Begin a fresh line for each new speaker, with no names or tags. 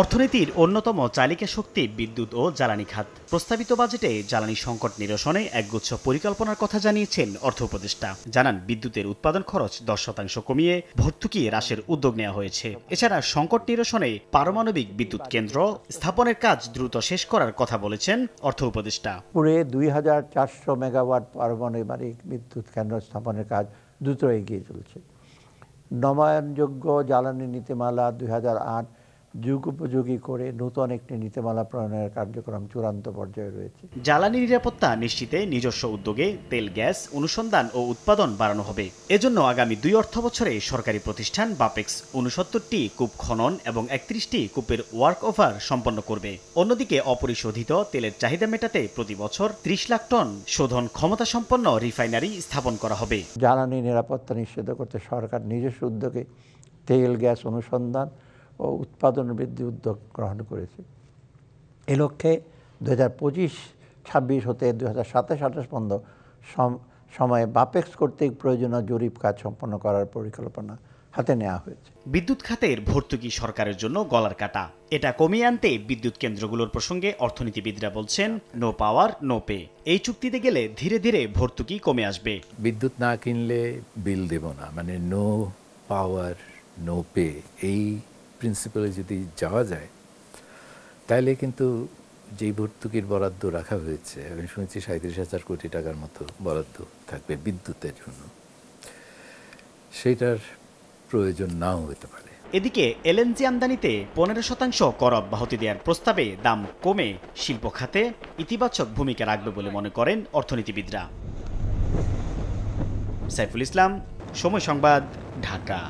অর্থনীতির অন্যতম চালিকা শক্তি বিদ্যুৎ ও জ্বালানি খাত। প্রস্তাবিত বাজেটে জ্বালানি সংকট নিরসনে একগুচ্ছ পরিকল্পনার কথা জানিয়েছেন অর্থ উপদেষ্টা। জানান, বিদ্যুতের উৎপাদন খরচ 10% কমিয়ে ভর্তুকি হ্রাসের উদ্যোগ নেওয়া হয়েছে। এছাড়া সংকট নিরসনে পারমাণবিক বিদ্যুৎ কেন্দ্র স্থাপনের কাজ দ্রুত শেষ করার কথা বলেছেন অর্থ উপদেষ্টা।
পুরে 2400 মেগাওয়াট পারমাণবিক বিদ্যুৎ কেন্দ্র স্থাপনের কাজ দ্রুত এগিয়ে চলছে। নবায়নযোগ্য জ্বালানি নীতিমালা 2008 যুগোপযোগী করে নতুন একটি নীতিমালা প্রণয়নের কার্যক্রম চূড়ান্ত পর্যায়ে রয়েছে।
জ্বালানি নিরাপত্তা নিশ্চিতে নিজস্ব উদ্যোগে তেল গ্যাস অনুসন্ধান ও উৎপাদন বাড়ানো হবে। এজন্য আগামী 2 অর্থবছরে সরকারি প্রতিষ্ঠান বাপেক্স 69টি কূপ খনন এবং 31টি কূপের ওয়ার্ক ওভার সম্পন্ন করবে। অন্যদিকে অপরিশোধিত তেলের চাহিদা মেটাতে প্রতি বছর 30 লাখ টন শোধন ক্ষমতা সম্পন্ন রিফাইনারি স্থাপন করা হবে।
জ্বালানি নিরাপত্তা নিশ্চিত করতে সরকার নিজস্ব উদ্যোগে তেল গ্যাস অনুসন্ধান ও উৎপাদন বৃদ্ধি উদ্যোগ গ্রহণ করেছে। এ লক্ষ্যে 2025-26 হতে 2027-28 পর্যন্ত সময়ে বাপেক্স কর্তৃক প্রয়োজনীয় জরিপ কাজ সম্পন্ন করার পরিকল্পনা হাতে নেওয়া হয়েছে।
বিদ্যুৎ খাতের ভর্তুকি সরকারের জন্য গলার কাটা। এটা কমিয়ে আনতে বিদ্যুৎ কেন্দ্রগুলোর প্রসঙ্গে অর্থনীতিবিদরা বলছেন, নো পাওয়ার নো পে। এই চুক্তিতে গেলে ধীরে ধীরে ভর্তুকি কমে আসবে।
বিদ্যুৎ না কিনলে বিল দেব না, মানে নো পাওয়ার নো পে, এই প্রিন্সিপালে যদি যাওয়া যায় তাহলে কিন্তু যেই ভর্তুকির বরাদ্দ রাখা হয়েছে, আমি শুনেছি 37,000 কোটি টাকার মতো বরাদ্দ থাকবে বিদ্যুতের জন্য, সেটার প্রয়োজন নাও হতে পারে।
এদিকে এলএনজি আমদানিতে 15% কর অব্যাহতি দেওয়ার প্রস্তাবে দাম কমে শিল্প খাতে ইতিবাচক ভূমিকা রাখবে বলে মনে করেন অর্থনীতিবিদরা। সাইফুল ইসলাম, সময় সংবাদ, ঢাকা।